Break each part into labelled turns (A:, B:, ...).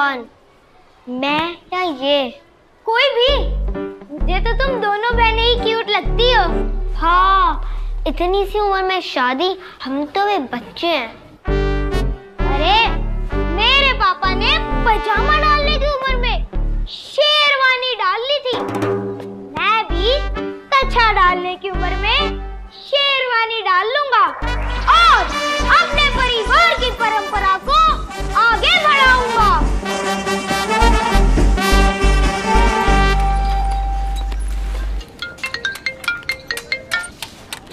A: कौन, मैं या ये? कोई भी। मुझे तो तुम दोनों बहनें ही क्यूट लगती हो। हाँ, इतनी सी उम्र में शादी, हम तो वे बच्चे हैं। अरे मेरे पापा ने पजामा डालने की उम्र में शेरवानी डाल ली थी। मैं भी तछा डालने की उम्र में शेरवानी डाल लूंगा और अपने परिवार की परंपरा को आगे बढ़ाऊंगा।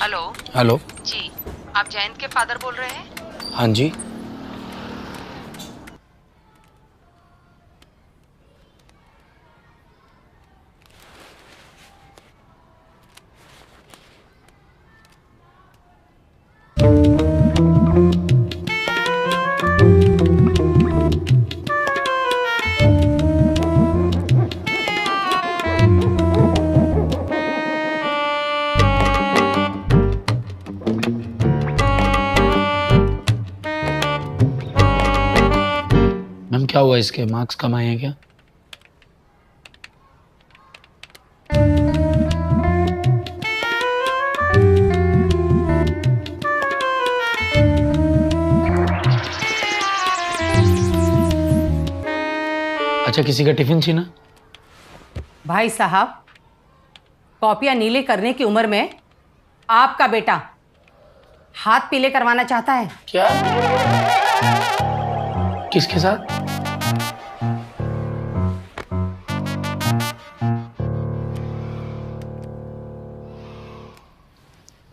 B: हेलो।
C: हेलो
B: जी, आप जयंत के फादर बोल रहे हैं?
C: हाँ जी। मैम क्या हुआ, इसके मार्क्स कम आए हैं क्या? अच्छा, किसी का टिफिन छीना?
B: भाई साहब, कॉपियां नीले करने की उम्र में आपका बेटा हाथ पीले करवाना चाहता है।
C: क्या? किसके साथ?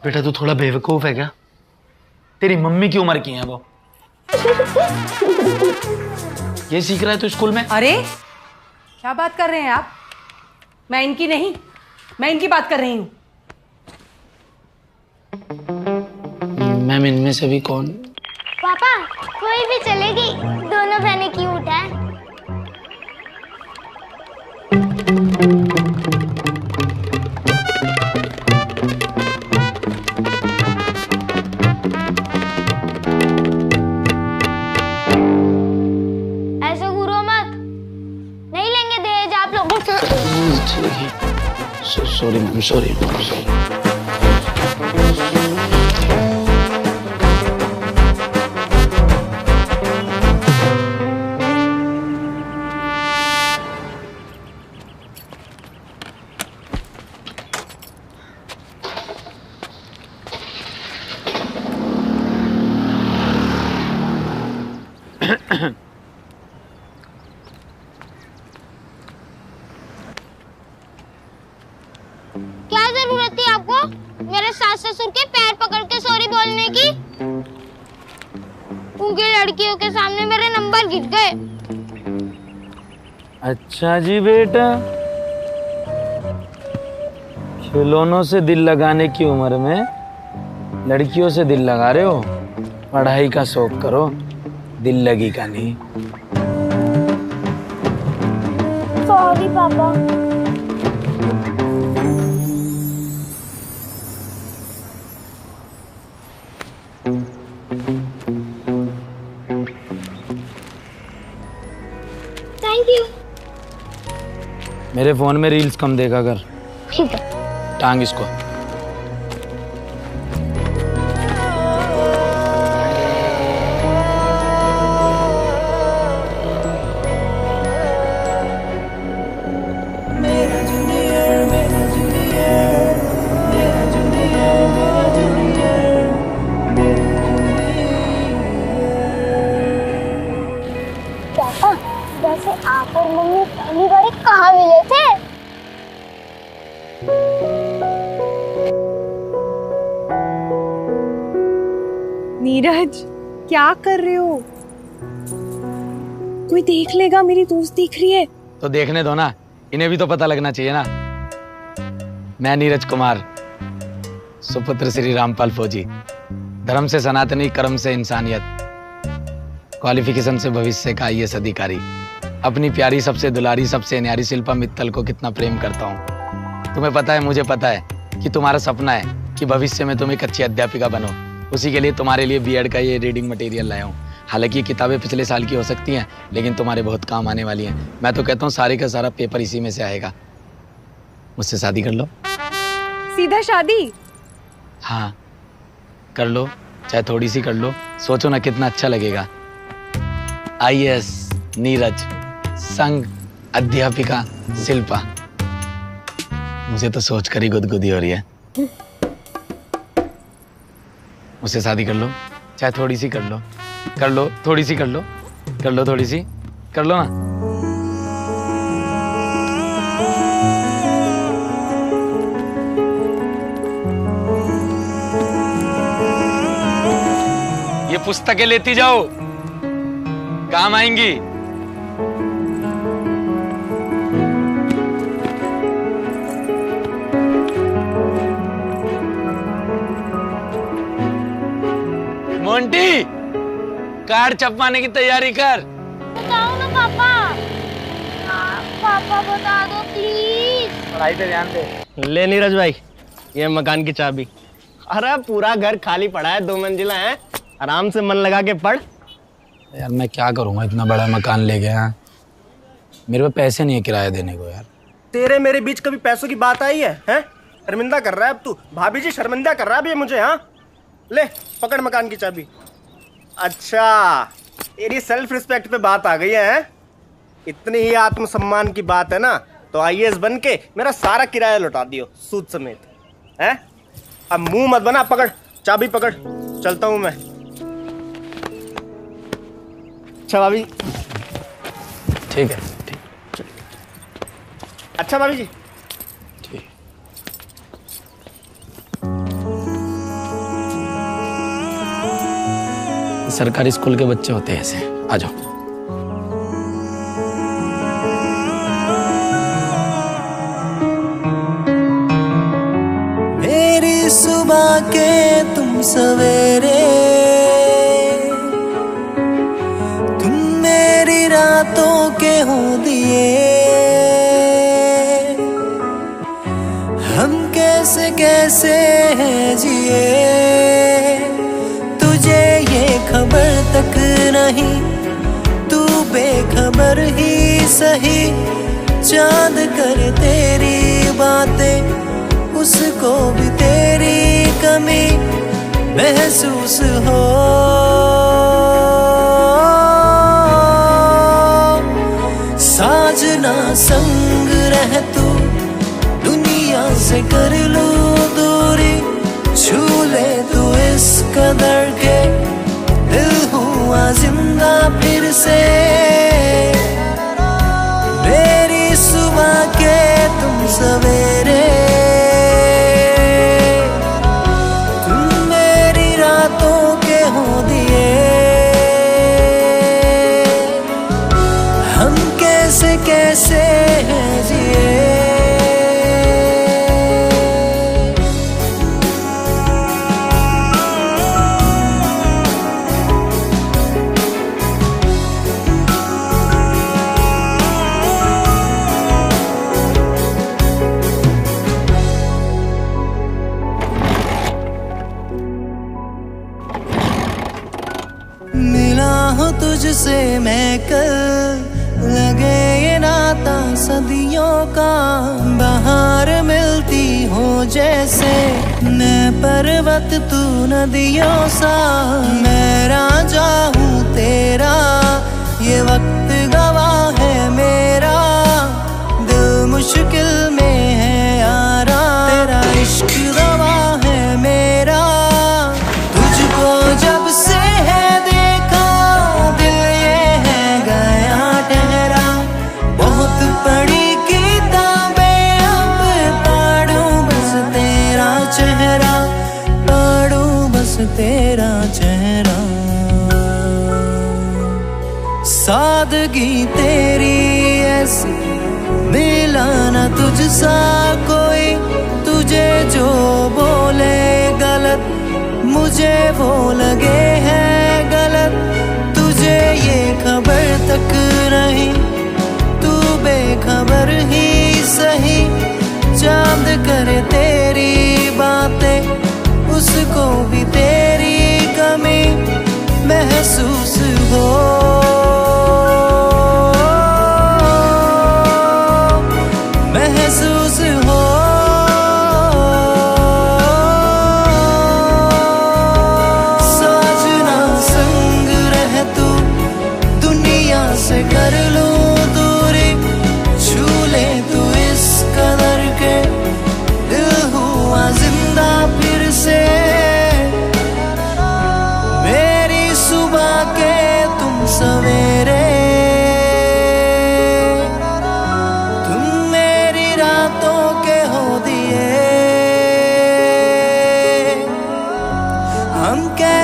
C: बेटा तू थोड़ा बेवकूफ है क्या? तेरी मम्मी की उम्र की है वो। ये सीख रहा है तू स्कूल में?
B: अरे क्या बात कर रहे हैं आप? मैं इनकी नहीं, मैं इनकी बात कर रही हूँ।
C: मैम इनमें से भी कौन?
A: पापा, कोई भी चलेगी, दोनों बहनें क्यूट हैं। ऐसे घूरो मत, नहीं लेंगे दहेज आप लोग।
C: Sorry ma'am, sorry.
A: क्या जरूरत थी आपको मेरे सास ससुर के पैर पकड़ के सॉरी बोलने की? उनकी लड़कियों के सामने मेरे नंबर गिर गए।
C: अच्छा जी बेटा, खिलौनों से दिल लगाने की उम्र में लड़कियों से दिल लगा रहे हो। पढ़ाई का शौक करो, दिल लगी का नहीं।
A: सॉरी पापा। Thank you.
C: मेरे फोन में रील्स कम देखा कर।
A: ठीक है।
C: टांग इसको।
A: पापा, वैसे आप और मम्मी पहली बार कहाँ मिले थे?
D: नीरज, क्या कर रहे हो? कोई देख लेगा, मेरी दोस्त दिख रही है।
C: तो देखने दो ना, इन्हें भी तो पता लगना चाहिए ना। मैं नीरज कुमार, सुपुत्र श्री रामपाल फौजी, धर्म से सनातनी, कर्म से इंसानियत, क्वालिफिकेशन से भविष्य का आईएएस अधिकारी, अपनी प्यारी सबसे दुलारी सबसे न्यारी शिल्पा मित्तल को कितना प्रेम करता हूँ। तुम्हें पता है, मुझे पता है कि तुम्हारा सपना है कि भविष्य में तुम एक अच्छी अध्यापिका बनो। उसी के लिए तुम्हारे लिए बीएड का ये रीडिंग मटेरियल लाया हूँ। हालांकि ये किताबें पिछले साल की हो सकती हैं, लेकिन तुम्हारे बहुत काम आने वाली हैं। मैं तो कहता हूँ सारे का सारा पेपर इसी में से आएगा। मुझसे शादी कर लो।
D: सीधा शादी?
C: हाँ कर लो, चाहे थोड़ी सी कर लो। सोचो ना कितना अच्छा लगेगा। IAS नीरज संग अध्यापिका शिल्पा। मुझे तो सोचकर ही गुदगुदी हो रही है। मुझसे शादी कर लो, चाहे थोड़ी सी कर लो। कर लो थोड़ी सी, कर लो, कर लो थोड़ी सी, कर लो ना। ये पुस्तकें लेती जाओ, काम आएंगी। मोंटी, कार चपवाने की तैयारी कर।
A: बताओ ना पापा। पापा बता दो प्लीज।
C: पढ़ाई पे ध्यान दे।
E: ले नीरज भाई, ये मकान की चाबी। अरे पूरा घर खाली पड़ा है, 2 मंजिला है, आराम से मन लगा के पढ़।
C: यार मैं क्या करूंगा, इतना बड़ा मकान ले गया, मेरे पे पैसे नहीं है किराया देने को। यार
E: तेरे मेरे बीच कभी पैसों की बात आई है? हैं? शर्मिंदा कर रहा है अब तू। भाभी जी शर्मिंदा कर रहा है अब ये मुझे। हाँ ले पकड़ मकान की चाबी। अच्छा तेरी सेल्फ रिस्पेक्ट पे बात आ गई है? इतनी ही आत्मसम्मान की बात है ना, तो IAS बन के मेरा सारा किराया लौटा दियो सूद समेत। हैं? अब मुंह मत बना, पकड़ चाबी पकड़, चलता हूं मैं। अच्छा भाभी।
C: ठीक है, ठीक।
E: अच्छा भाभी जी।
C: ठीक। सरकारी स्कूल के बच्चे होते हैं ऐसे। आ जाओ।
F: मेरी सुबह के तुम सवेरे, तुम मेरी रातों के हो दिए। हम कैसे कैसे हैं जिए, तुझे ये खबर तक नहीं, तू बेखबर ही सही। चांद करे तेरी बातें, उसको भी तेरी कमी महसूस हो। साजना संग रह तू, दुनिया से कर लूं दूरी। छू ले तू इस कदर के, दिल हुआ जिंदा फिर से। मेरी सुबह के तुम सवेरे, तुम मेरी रातों के हो दिए। हम कैसे कैसे हैं जिए। मिला हूँ तुझसे मैं कल, लगे ये नाता सदियों का। बाहर मिलती हो जैसे मैं पर्वत तू नदियों सा। मैं राजा हूँ तेरा, ये वक्त गवाह है मेरा। दिल मुश्किल में है यारा, तेरा इश्क दवा है मेरा। तुझको जब से है देखा, दिल ये है गया ठहरा। बहुत पढ़ी किताबें, अब पढ़ूं बस तेरा चेहरा। पढ़ूं बस तेरा चेहरा। सादगी तेरी ऐसी, मिला न तुझसा कोई। तुझे जो बोले गलत, मुझे वो लगे हैं गलत। तुझे ये खबर तक नहीं, तू बेखबर ही सही। चांद करे तेरी बातें, उसको भी तेरी कमी महसूस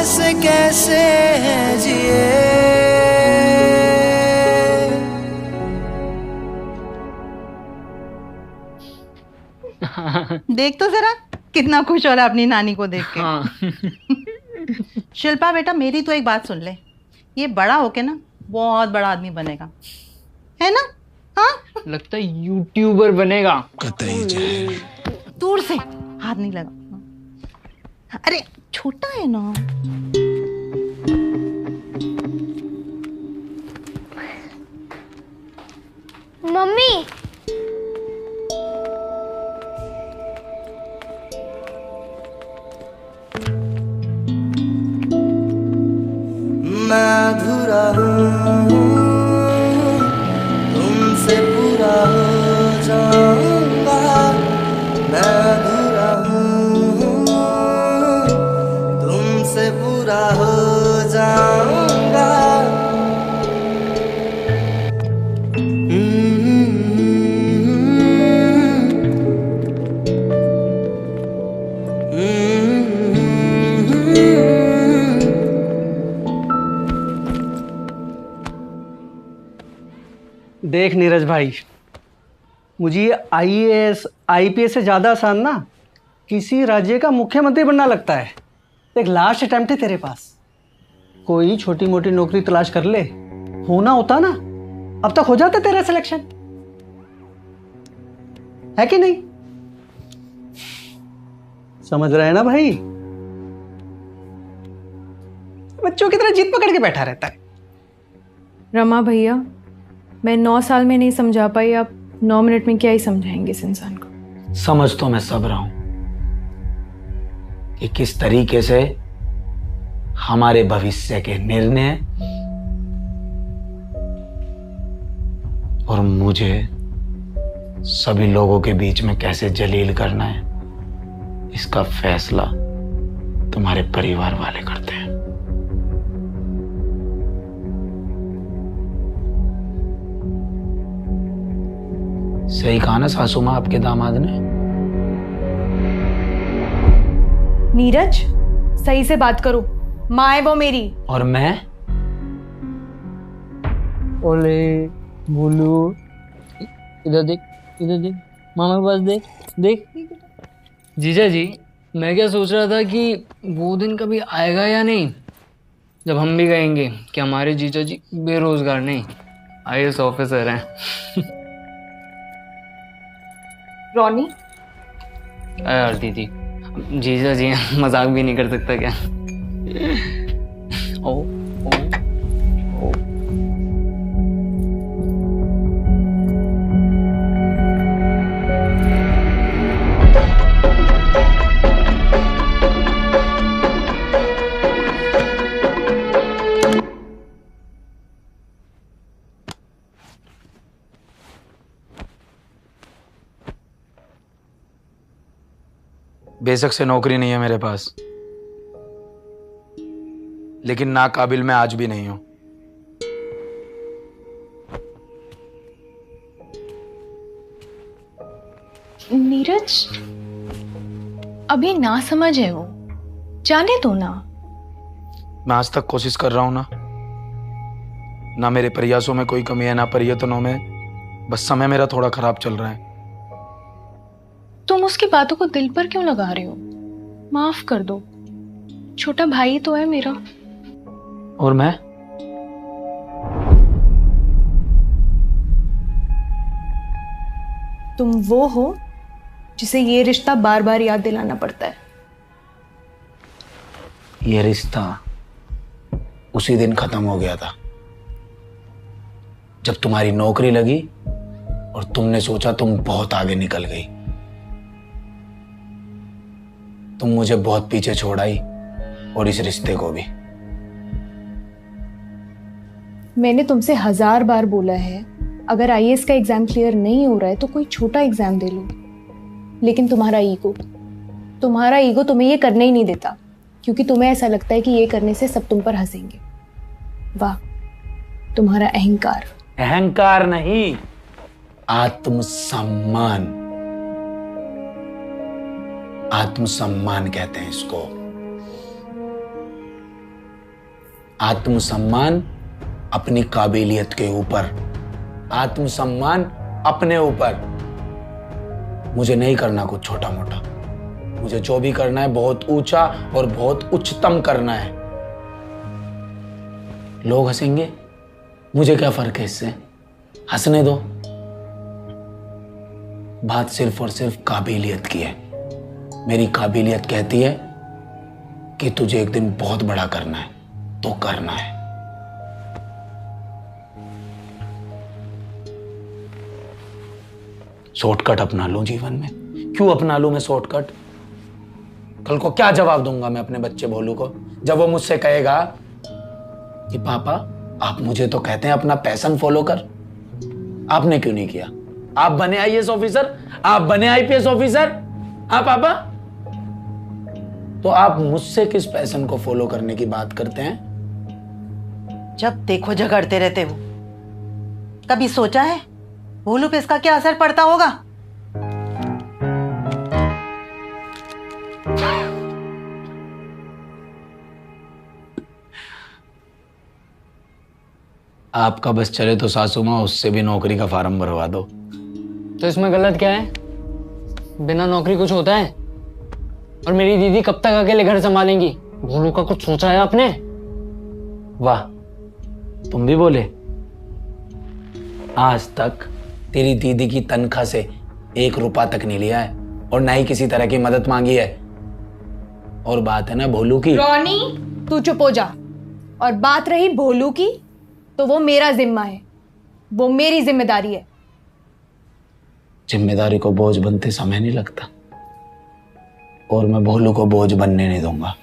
F: कैसे कैसे हैं जिए।
G: देख तो जरा कितना खुश हो रहा है अपनी नानी को देख के।
H: हाँ।
G: शिल्पा बेटा, मेरी तो एक बात सुन ले, ये बड़ा होके ना बहुत बड़ा आदमी बनेगा, है ना? हाँ,
H: लगता है यूट्यूबर बनेगा।
G: दूर से हाथ नहीं लगा। अरे छोटा है ना।
A: मम्मी,
F: मैं अधूरा हूँ, तुमसे पूरा हो जाऊंगा। मैं अधूरा हूँ, तुमसे पूरा हो जाऊंगा।
I: देख नीरज भाई, मुझे ये आईएएस आईपीएस से ज़्यादा आसान ना किसी राज्य का मुख्यमंत्री बनना लगता है। देख, लास्ट अटेम्प्ट है तेरे पास, कोई छोटी मोटी नौकरी तलाश कर ले, होना होता ना अब तक हो जाता तेरा सिलेक्शन, है कि नहीं? समझ रहे हैं ना भाई? बच्चों की तरह जिद पकड़ के बैठा रहता है।
D: रमा भैया, मैं 9 साल में नहीं समझा पाई, आप 9 मिनट में क्या ही समझाएंगे इस इंसान को।
C: समझ तो मैं सब रहा हूं कि किस तरीके से हमारे भविष्य के निर्णय और मुझे सभी लोगों के बीच में कैसे जलील करना है, इसका फैसला तुम्हारे परिवार वाले करते हैं। सही कहा ना सासू माँ आपके दामाद ने?
D: नीरज, सही से बात करो, माँ है वो मेरी।
C: और मैं?
H: ओले बोलू, इधर देख, इधर देख, मामा के पास देख, देख। जीजा जी, मैं क्या सोच रहा था कि वो दिन कभी आएगा या नहीं जब हम भी कहेंगे कि हमारे जीजा जी बेरोजगार नहीं, आईएएस ऑफिसर हैं।
D: रॉनी,
H: यार दीदी, जीजा जी मजाक भी नहीं कर सकता क्या? ओ, ओ, ओ।
C: बेशक से नौकरी नहीं है मेरे पास, लेकिन नाकाबिल मैं आज भी नहीं हूं।
D: नीरज, अभी ना समझ है वो, जाने दो ना।
C: मैं आज तक कोशिश कर रहा हूं ना मेरे प्रयासों में कोई कमी है, ना प्रयत्नों में, बस समय मेरा थोड़ा खराब चल रहा है।
D: तुम उसकी बातों को दिल पर क्यों लगा रहे हो? माफ कर दो, छोटा भाई तो है मेरा।
C: और मैं?
D: तुम वो हो जिसे ये रिश्ता बार बार याद दिलाना पड़ता है।
C: ये रिश्ता उसी दिन खत्म हो गया था जब तुम्हारी नौकरी लगी और तुमने सोचा तुम बहुत आगे निकल गई। तुम मुझे बहुत पीछे छोड़ आई और इस रिश्ते को भी।
D: मैंने तुमसे 1000 बार बोला है, अगर आईएएस का एग्जाम क्लियर नहीं हो रहा है तो कोई छोटा एग्जाम दे लो, लेकिन तुम्हारा ईगो तुम्हें ये करने ही नहीं देता, क्योंकि तुम्हें ऐसा लगता है कि ये करने से सब तुम पर हंसेंगे। वाह, तुम्हारा अहंकार।
C: अहंकार नहीं, आत्मसम्मान। आत्मसम्मान कहते हैं इसको। आत्मसम्मान अपनी काबिलियत के ऊपर, आत्मसम्मान अपने ऊपर। मुझे नहीं करना कुछ छोटा मोटा, मुझे जो भी करना है बहुत ऊंचा और बहुत उच्चतम करना है। लोग हंसेंगे, मुझे क्या फर्क है इससे, हंसने दो। बात सिर्फ और सिर्फ काबिलियत की है। मेरी काबिलियत कहती है कि तुझे एक दिन बहुत बड़ा करना है तो करना है। शॉर्टकट अपना लूं जीवन में। क्यों अपना लूं मैं शॉर्टकट? कल को क्या जवाब दूंगा मैं अपने बच्चे भोलू को जब वो मुझसे कहेगा कि पापा आप मुझे तो कहते हैं अपना पैशन फॉलो कर, आपने क्यों नहीं किया? आप बने आईएएस ऑफिसर, आप बने आईपीएस ऑफिसर, हाँ पापा? तो आप मुझसे किस पैशन को फॉलो करने की बात करते हैं?
G: जब देखो झगड़ते रहते हो। कभी सोचा है भोलू पे इसका क्या असर पड़ता होगा?
C: आपका बस चले तो सासू माँ उससे भी नौकरी का फार्म भरवा दो।
H: तो इसमें गलत क्या है? बिना नौकरी कुछ होता है? और मेरी दीदी कब तक अकेले घर संभालेंगी? भोलू का कुछ सोचा है आपने?
C: वाह, तुम भी बोले। आज तक तेरी दीदी की तनख्वाह से 1 रुपया तक नहीं लिया है और ना ही किसी तरह की मदद मांगी है। और बात है ना भोलू की।
D: रॉनी, तू चुप हो जा। और बात रही भोलू की, तो वो मेरा जिम्मा है, वो मेरी जिम्मेदारी है।
C: जिम्मेदारी को बोझ बनते समय नहीं लगता, और मैं भोलू को बोझ बनने नहीं दूंगा।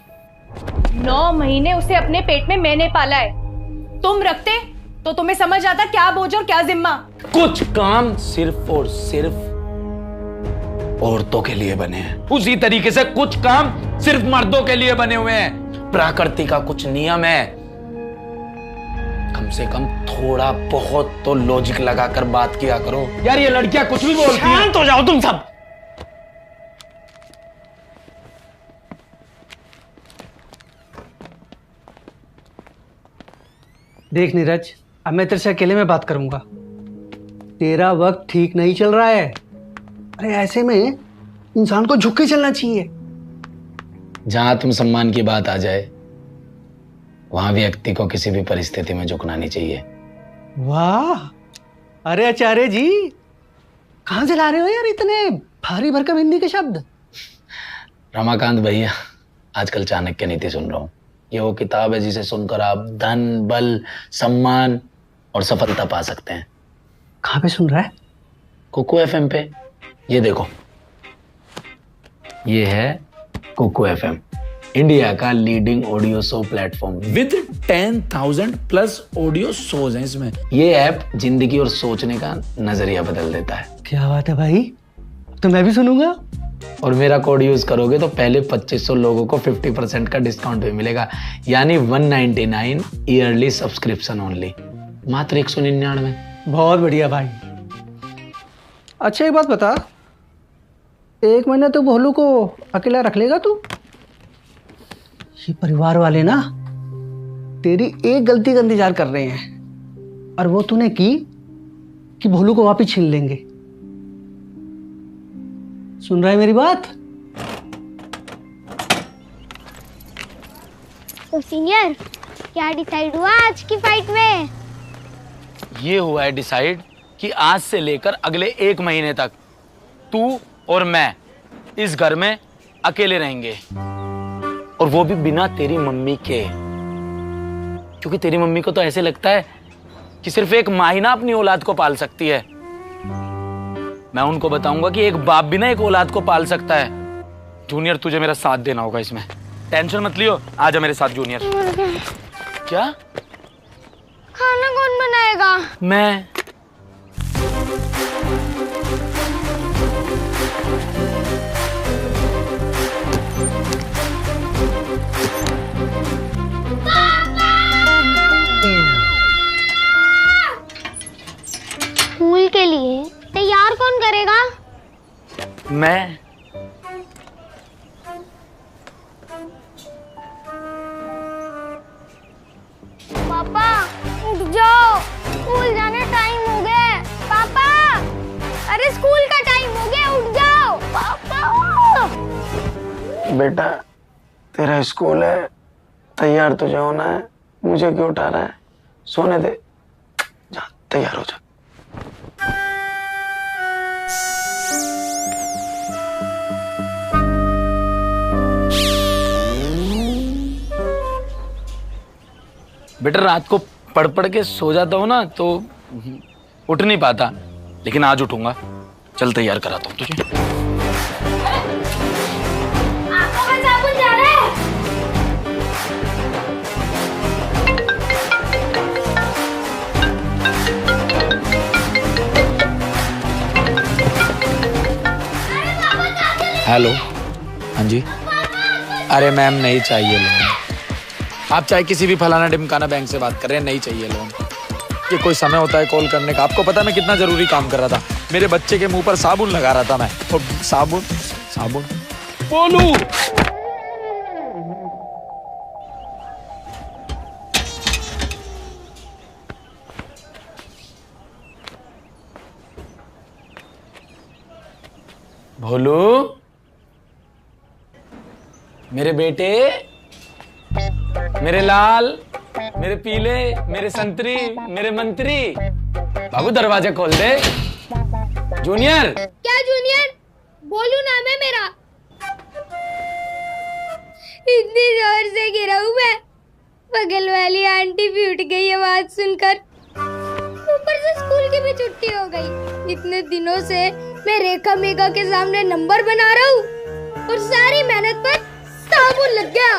D: 9 महीने उसे अपने पेट में मैंने पाला है। तुम रखते तो तुम्हें समझ आता क्या बोझ और क्या जिम्मा।
C: कुछ काम सिर्फ और सिर्फ औरतों के लिए बने हैं, उसी तरीके से कुछ काम सिर्फ मर्दों के लिए बने हुए हैं। प्रकृति का कुछ नियम है। कम से कम थोड़ा बहुत तो लॉजिक लगाकर बात किया करो यार। ये लड़कियां कुछ भी बोलती हैं।
H: शांत हो जाओ तुम सब।
I: देख नीरज, अब मैं तेरे से अकेले में बात करूंगा। तेरा वक्त ठीक नहीं चल रहा है। अरे ऐसे में इंसान को झुक के चलना चाहिए।
C: जहां आत्मसम्मान की बात आ जाए वहां व्यक्ति को किसी भी परिस्थिति में झुकना नहीं चाहिए।
I: वाह, अरे आचार्य जी, कहां से ला रहे हो यार इतने भारी भरकम हिंदी के शब्द?
C: रमाकांत भैया, आजकल चाणक्य नीति सुन रहा हूं। ये वो किताब है जिसे सुनकर आप धन, बल, सम्मान और सफलता पा सकते हैं।
I: कहां पे सुन रहा है?
C: कुकू एफएम पे। ये देखो, ये है कुकू एफएम, इंडिया का leading audio show platform with 10,000 plus audio shows हैं इसमें। ये ऐप जिंदगी और सोचने का नजरिया बदल देता है।
I: क्या बात है भाई, तो मैं भी सुनूंगा।
C: और मेरा कोड यूज करोगे तो पहले 2500 लोगों को 50% का डिस्काउंट भी मिलेगा, यानी 199 ईयरली सब्सक्रिप्शन ओनली, मात्र 199।
I: बहुत बढ़िया भाई। अच्छा एक बात बता, 1 महीने तो भोलू को अकेला रख लेगा तू? ये परिवार वाले ना तेरी एक गलती का इंतजार कर रहे हैं, और वो तूने की कि भोलू को वापिस छीन लेंगे। सुन रहा है मेरी बात?
A: तो सीनियर, क्या डिसाइड हुआ आज की फाइट में?
C: ये हुआ है डिसाइड कि आज से लेकर अगले 1 महीने तक तू और मैं इस घर में अकेले रहेंगे, और वो भी बिना तेरी मम्मी के। क्योंकि तेरी मम्मी को तो ऐसे लगता है कि सिर्फ एक माँ ही ना अपनी औलाद को पाल सकती है। मैं उनको बताऊंगा कि एक बाप भी ना एक औलाद को पाल सकता है। जूनियर, तुझे मेरा साथ देना होगा इसमें। टेंशन मत लियो, आजा मेरे साथ जूनियर। क्या?
A: खाना कौन बनाएगा?
C: मैं।
A: स्कूल के लिए तैयार कौन करेगा?
C: मैं। बेटा तेरा स्कूल है, तैयार तुझे होना है, मुझे क्यों उठा रहा है? सोने दे, जा तैयार हो जा। बेटा रात को पढ़ पढ़ के सो जाता हूँ ना तो उठ नहीं पाता, लेकिन आज उठूंगा। चल तैयार कराता हूँ तुझे। हेलो, हाँ जी। अरे मैम नहीं चाहिए लोन। आप चाहे किसी भी फलाना ढिमकाना बैंक से बात कर रहे हैं, नहीं चाहिए लोन। ये कोई समय होता है कॉल करने का? आपको पता है मैं कितना जरूरी काम कर रहा था? मेरे बच्चे के मुंह पर साबुन लगा रहा था मैं। और साबुन साबुन बोलू। भोलू मेरे बेटे, मेरे लाल, मेरे पीले, मेरे संतरी, मेरे मंत्री, बाबू दरवाजा खोल दे। जूनियर।
A: क्या जूनियर? बोलू नाम है मेरा। इतनी जोर से गिरा हूं मैं, बगल वाली आंटी भी उठ गई आवाज सुनकर। ऊपर से स्कूल की भी छुट्टी हो गई। इतने दिनों से मैं रेखा मेघा के सामने नंबर बना रहा हूँ और सारी मेहनत पर साबुन लग गया।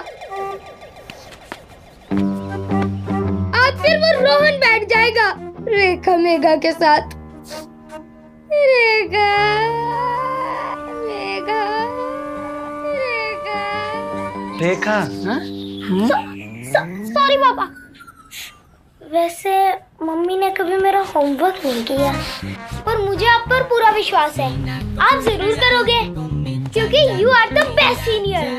A: अब फिर वो रोहन बैठ जाएगा रेखा मेघा के साथ। रेखा मेघा
C: रेखा।
A: सॉरी पापा। वैसे मम्मी ने कभी मेरा होमवर्क नहीं किया और मुझे आप पर पूरा विश्वास है, आप जरूर करोगे क्योंकि you are the best senior.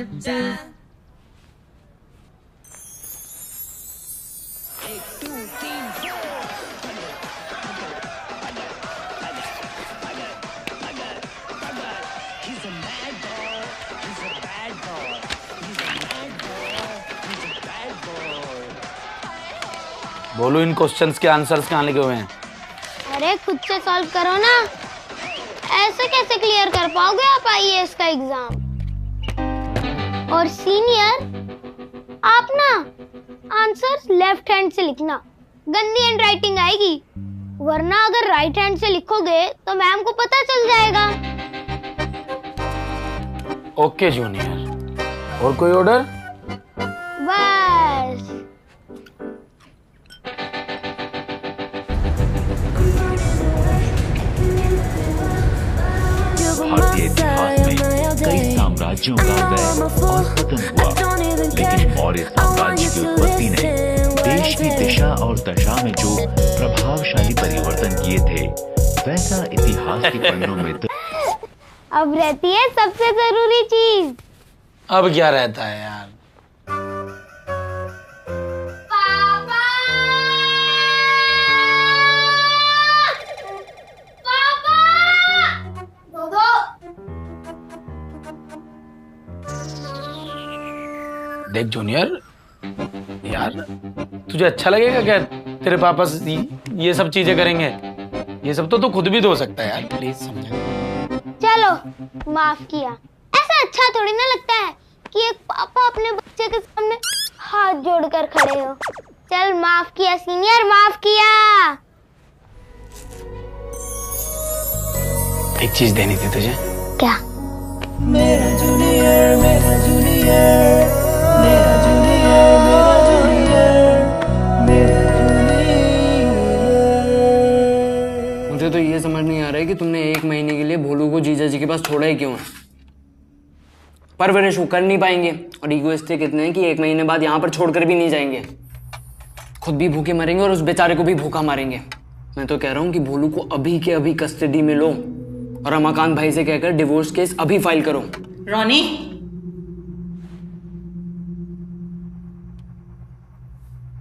C: बोलो इन क्वेश्चंस के आंसर्स कहाँ लिखे हुए हैं?
A: अरे खुद से सॉल्व करो ना, ऐसे कैसे क्लियर कर पाओगे आप आईएएस का एग्जाम? और सीनियर आप ना आंसर्स लेफ्ट हैंड से लिखना, गंदी हैंड राइटिंग आएगी, वरना अगर राइट हैंड से लिखोगे तो मैम को पता चल जाएगा।
C: Okay junior. और कोई ऑर्डर?
A: बस।
J: भारतीय इतिहास में कई साम्राज्यों का वैभव और पतन हुआ, लेकिन मौर्य साम्राज्य की उत्पत्ति ने देश की दिशा और दशा में जो प्रभावशाली परिवर्तन किए थे, वैसा इतिहास के पन्नों में तो
A: अब रहती है सबसे जरूरी चीज।
C: अब क्या रहता है यार? देख जूनियर, यार तुझे अच्छा लगेगा क्या तेरे पापा ये सब चीजें करेंगे? ये सब तो तू खुद भी धो सकता है यार, प्लीज समझा।
A: चलो माफ किया। ऐसा अच्छा थोड़ी ना लगता है कि एक पापा अपने बच्चे के सामने हाथ जोड़कर खड़े हो। चल माफ किया सीनियर, माफ किया।
C: एक चीज देनी थी तुझे।
A: क्या?
F: मेरा जूनियर, मेरा जूनियर, मेरा जूनियर, मेरा जूनियर, मेरा जूनियर।
H: मुझे तो ये समझ नहीं आ रहा है कि तुमने 1 महीने के लिए भोलू को जीजा जी के पास छोड़ा ही क्यों है? परवरिश वो कर नहीं पाएंगे और ईगोइस्टिक इतने हैं कि 1 महीने बाद यहाँ पर छोड़कर भी नहीं जाएंगे। खुद भी भूखे मरेंगे और उस बेचारे को भी भूखा मारेंगे। मैं तो कह रहा हूँ कि भोलू को अभी के अभी कस्टडी में लो और रमाकांत भाई से कहकर डिवोर्स केस अभी फाइल करो।
G: रोनी,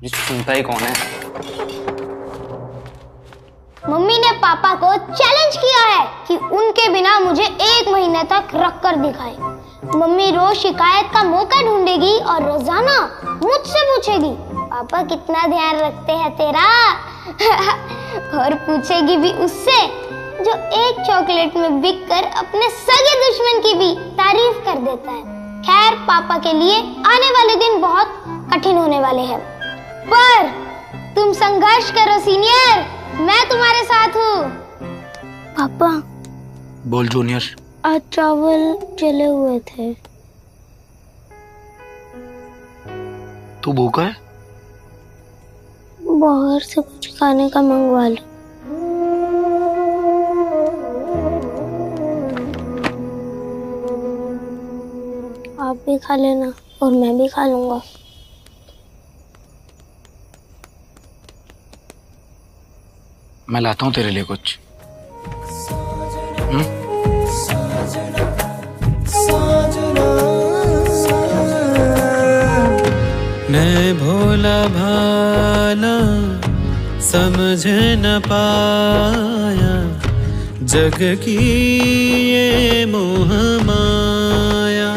H: ये सुनता ही कौन है?
A: मम्मी ने पापा को चैलेंज किया है कि उनके बिना मुझे 1 महीने तक रख कर दिखाए। मम्मी रोज शिकायत का मौका ढूंढेगी और रोजाना मुझसे पूछेगी पापा कितना ध्यान रखते हैं तेरा। और पूछेगी भी उससे जो एक चॉकलेट में बिक कर अपने सगे दुश्मन की भी तारीफ कर देता है। खैर पापा के लिए आने वाले दिन बहुत कठिन होने वाले हैं, पर तुम संघर्ष करो सीनियर, मैं तुम्हारे साथ हूँ। पापा
C: बोल जूनियर।
A: आज चावल जले हुए थे।
C: तू भूखा है?
A: बाहर से कुछ खाने का मंगवा लो। आप भी खा लेना और मैं भी खा लूंगा।
C: मैं लाता हूँ तेरे लिए कुछ।
F: मैं भोला भाला समझ न पाया जग की ये मोह माया।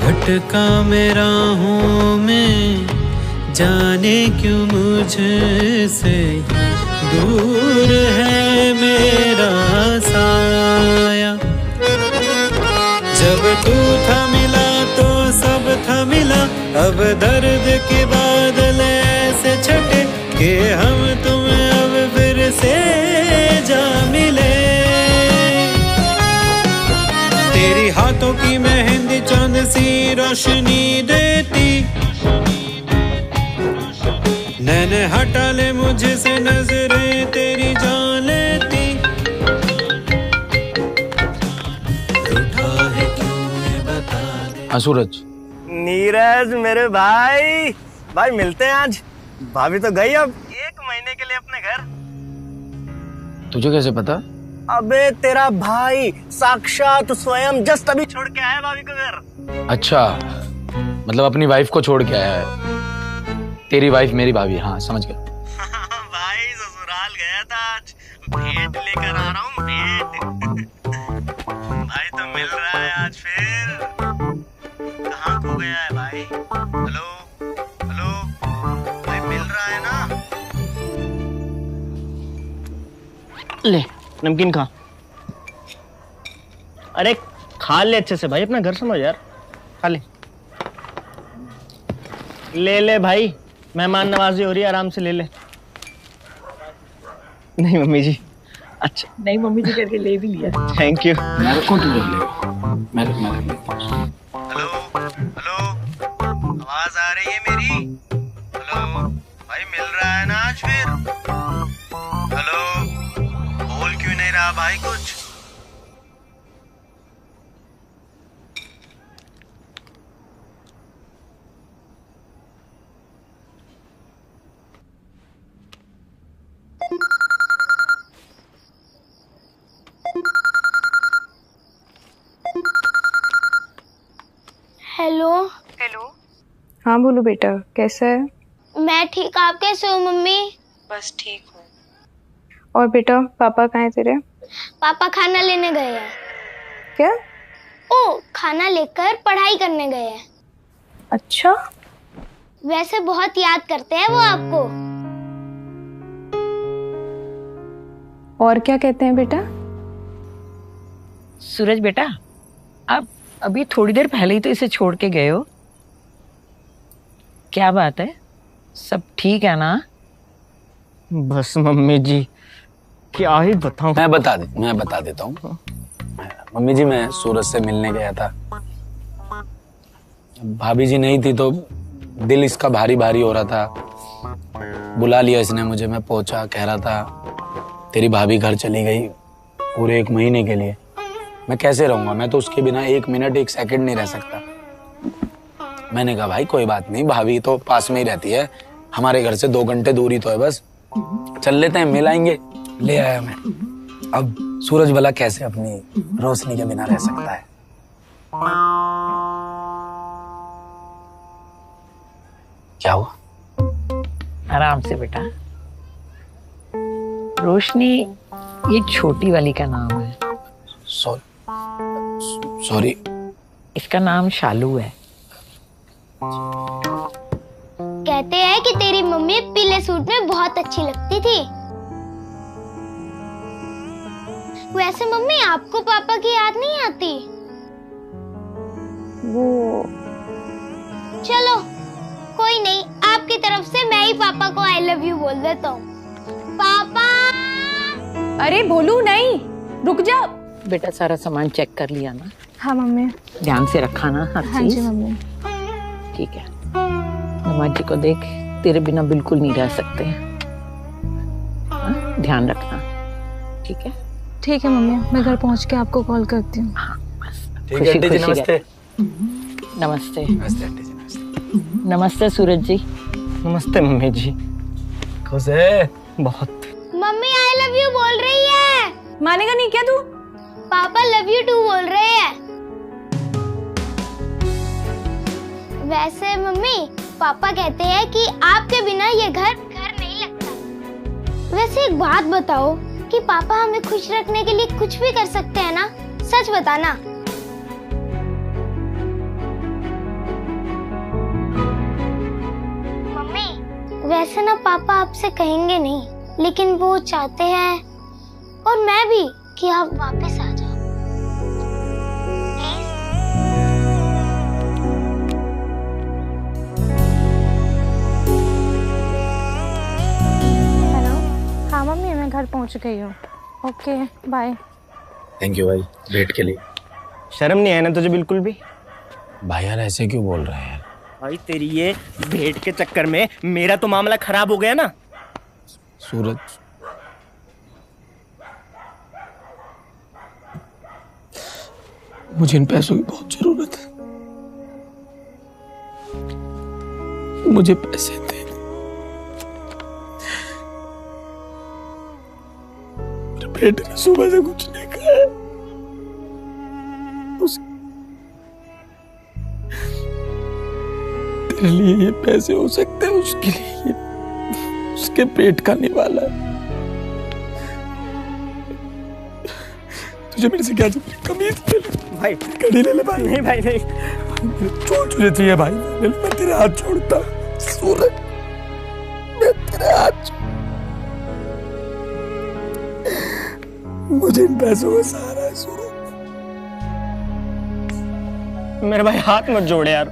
F: भटका मेरा हूँ मैं जाने क्यों मुझसे दूर है मेरा साया। जब तू था मिला तो सब था मिला, अब दर्द के बादल ऐसे छटे कि हम तुम अब फिर से जा मिले। तेरी हाथों की मेहंदी चांद सी रोशनी देती, नैने हटा ले मुझे से नजरें तेरी जान लेती। रूठा है क्यों ये बता दे।
C: हाँ सूरज।
E: नीरज मेरे भाई, भाई मिलते हैं आज। भाभी तो गई अब 1 महीने के लिए अपने घर।
C: तुझे कैसे पता?
E: अबे तेरा भाई साक्षात स्वयं जस्ट अभी छोड़ के आया भाभी को घर।
C: अच्छा, मतलब अपनी वाइफ को छोड़ के आया है। तेरी वाइफ मेरी भाभी, हाँ समझ गया।
E: भाई ससुराल गया था आज, भेंट लेकर आ रहा हूँ भेंट। भाई तो मिल रहा है आज फिर। कहाँ खो गया है भाई? हेलो हेलो भाई, मिल रहा है ना? ले नमकीन खा। अरे खा ले अच्छे से भाई, अपना घर समझ यार, खा ले। ले ले भाई, मेहमान नवाजी हो रही है, आराम से ले ले। नहीं मम्मी जी। अच्छा
G: नहीं मम्मी जी करके ले भी लिया।
E: Thank you.
C: हेलो
E: हेलो आवाज आ रही है मेरी? हेलो भाई मिल रहा है ना आज फिर? हेलो बोल क्यों नहीं रहा भाई कुछ?
A: हेलो।
D: हेलो। हाँ बोलो बेटा, कैसा है?
A: मैं ठीक, आप कैसे हो मम्मी?
D: बस ठीक हूँ। और बेटा पापा कहाँ हैं तेरे?
A: पापा खाना लेने गए हैं।
D: क्या?
A: ओ, खाना लेकर पढ़ाई करने गए हैं।
D: अच्छा।
A: वैसे बहुत याद करते हैं वो आपको।
D: और क्या कहते हैं बेटा?
G: सूरज बेटा, आप अभी थोड़ी देर पहले ही तो इसे छोड़ के गए हो। क्या बात है, सब ठीक है ना?
E: बस मम्मी जी क्या ही बताऊं।
C: मैं बता देता हूँ। मम्मी जी मैं सूरज से मिलने गया था। भाभी जी नहीं थी तो दिल इसका भारी भारी हो रहा था। बुला लिया इसने मुझे, मैं पहुंचा, कह रहा था तेरी भाभी घर चली गई पूरे 1 महीने के लिए। मैं कैसे रहूंगा, मैं तो उसके बिना 1 मिनट 1 सेकंड नहीं रह सकता। मैंने कहा भाई कोई बात नहीं, भाभी तो पास में ही रहती है, हमारे घर से 2 घंटे दूरी तो है बस, चल लेते हैं, मिल आएंगे। ले आया मैं। अब सूरज भला कैसे अपनी रोशनी के बिना रह सकता है? क्या हुआ?
G: आराम से बेटा। रोशनी ये छोटी वाली का नाम है।
C: सॉरी। सॉरी।
K: इसका नाम शालू है।
A: कहते हैं कि तेरी मम्मी पीले सूट में बहुत अच्छी लगती थी। वैसे मम्मी आपको पापा की याद नहीं आती?
D: वो
A: चलो कोई नहीं, आपकी तरफ से मैं ही पापा को आई लव यू बोल देता हूँ। पापा।
D: अरे भोलू नहीं, रुक जा।
K: बेटा सारा सामान चेक कर लिया ना?
D: हाँ मम्मी।
K: ध्यान से रखा ना हर
D: हाँ
K: चीज?
D: जी मम्मी।
K: ठीक है। नमाज जी को देख, तेरे बिना बिल्कुल नहीं रह सकते। हाँ? ध्यान रखना, ठीक है?
D: ठीक है मम्मी, मैं घर पहुंच के आपको कॉल करती हूँ।
K: हाँ बस।
C: ठीक है आंटी जी, नमस्ते।
K: नमस्ते।
C: नमस्ते आंटी जी, नमस्ते।
K: नमस्ते सूरज जी।
E: नमस्ते मम्मी जी। खुश है बहुत।
A: मम्मी आई लव यू बोल रही है।
D: मानेगा नहीं क्या तू?
A: पापा लव यू टू बोल रहे हैं। वैसे मम्मी पापा कहते हैं कि आपके बिना ये घर नहीं लगता। वैसे एक बात बताओ कि पापा हमें खुश रखने के लिए कुछ भी कर सकते हैं ना? सच बताना। मम्मी वैसे ना पापा आपसे कहेंगे नहीं, लेकिन वो चाहते हैं और मैं भी कि आप वापस आ जाओ। प्लीज।
D: हेलो। हाँ मम्मी, मैं घर पहुंच गई हूँ। Okay bye.
C: थैंक यू भाई भेंट के लिए।
E: शर्म नहीं है ना तुझे बिल्कुल भी?
C: भाई यार ऐसे क्यों बोल रहे हैं यार?
E: भाई तेरी ये भेंट के चक्कर में मेरा तो मामला खराब हो गया ना।
C: सूरज, मुझे इन पैसों की बहुत जरूरत है, मुझे पैसे दे। मेरे बेटे ने सुबह से कुछ नहीं खाया। तेरे लिए ये पैसे हो सकते हैं, उसके लिए उसके पेट का निवाला है। तुझे मेरे से क्या चाहिए? कमीज ले ले
E: भाई,
C: घड़ी ले ले भाई।
E: नहीं भाई नहीं।
C: छोड़ तुझे चाहिए भाई, मैं तेरे हाथ छोड़ता। सूरज मैं तेरे हाथ मुझे इन पैसों का सहारा है सूरज।
E: मेरे भाई हाथ मत जोड़े यार,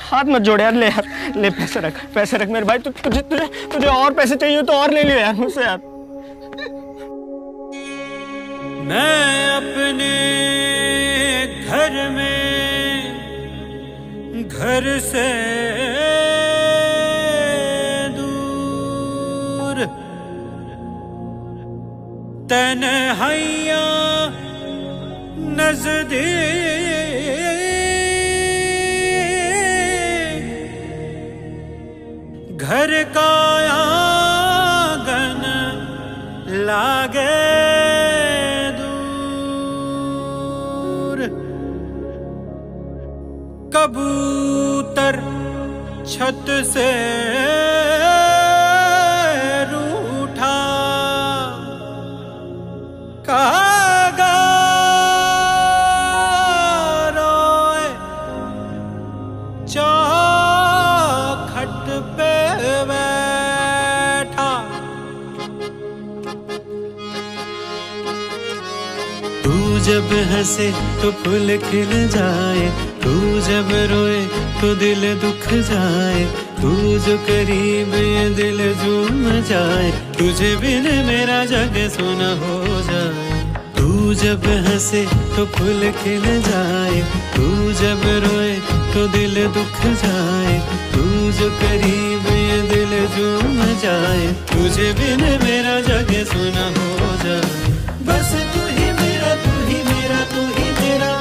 E: हाथ मत जोड़े यार। ले यार, ले पैसे रख मेरे भाई। तुझे और पैसे चाहिए तो और ले लियो यार मुझसे यार।
F: मैं अपने घर में घर से दूर तन्हाइयाँ नजदीक घर का आंगन लागे दूर कबूतर छत से रूठा कागा रोए चौखट पे बैठा। तू जब हंसे तो फूल खिल जाए, तू जब रोए तो दिल दुख जाए, तू जो करीब ये दिल झूम जाए, तुझे बिन मेरा जग सुना हो जाए। तू जब हंसे तो फूल खिल जाए, तू जब रोए तो दिल दुख जाए, तू जो करीब ये दिल झूम जाए, तुझे बिन मेरा जग सुना हो जाए। बस तू ही मेरा, तू ही मेरा, तू ही मेरा,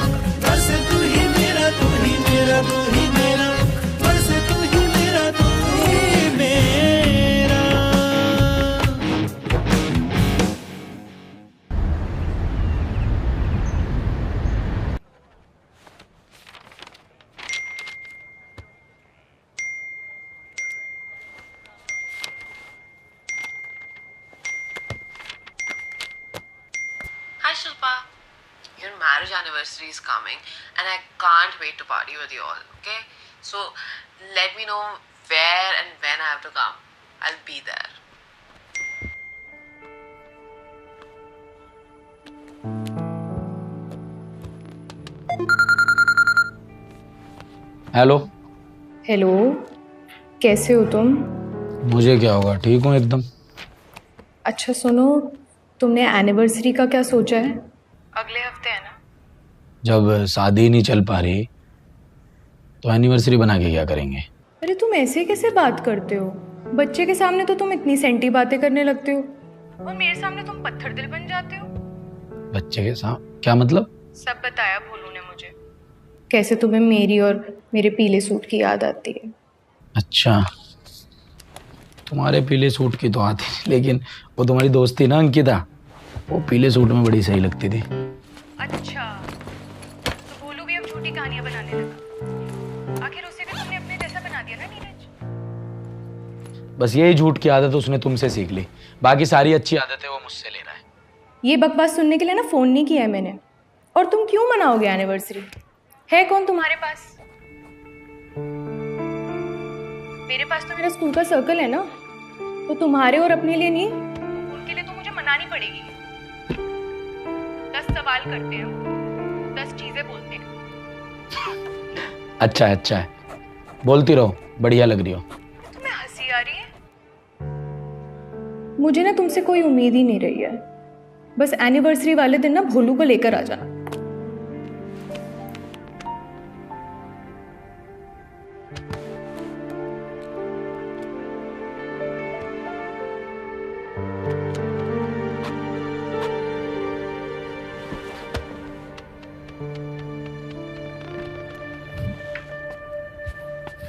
F: बस तू ही मेरा, तू ही मेरा, तू ही मेरा, बस तू ही मेरा, तू ही मेरा।
L: Hi Shilpa, your marriage anniversary is coming and I can't wait to party with you all. Okay, so let me know where and when I have to come. I'll be there.
C: Hello.
D: Hello, कैसे हो तुम?
C: मुझे क्या होगा, ठीक हूँ एकदम।
D: अच्छा सुनो, तुमने एनिवर्सरी का क्या सोचा है? अगले हफ्ते है ना?
C: जब शादी नहीं चल पा रही तो एनिवर्सरी बना के क्या करेंगे?
D: अरे तुम ऐसे कैसे बात करते हो? बच्चे के सामने तो तुम इतनी सेंटी बातें करने लगते हो और मेरे सामने तुम पत्थर दिल बन जाते हो।
C: बच्चे के सामने क्या मतलब?
D: सब बताया भोलू ने मुझे, कैसे तुम्हें मेरी और मेरे पीले सूट की याद आती है।
C: अच्छा, तुम्हारे पीले सूट की तो आती, लेकिन वो तुम्हारी दोस्त थी ना अंकिता, वो पीले सूट में बड़ी सही लगती थी।
D: अच्छा, तो भोलू भी अब झूठी कहानियां बनाने लगा। आखिर उसे भी तुमने अपने जैसा बना दिया ना नीरज।
C: बस यही झूठ की आदत उसने तुमसे सीख ली, बाकी सारी अच्छी आदतें वो मुझसे ले रहा है।
D: ये बकवास सुनने के लिए ना फोन नहीं किया है मैंने। और तुम क्यों मनाओगे एनिवर्सरी? है कौन तुम्हारे पास? मेरे पास तो मेरा स्कूल का सर्कल है ना, तो तुम्हारे और अपने लिए नहीं, उनके लिए तो मुझे मनानी पड़ेगी। 10 सवाल करते हैं, 10 चीजें बोलते हैं।
C: अच्छा है, बोलती रहो, बढ़िया लग रही हो।
D: तुम्हें हंसी आ रही है? मुझे ना तुमसे कोई उम्मीद ही नहीं रही है। बस एनिवर्सरी वाले दिन ना भोलू को लेकर आ जाना।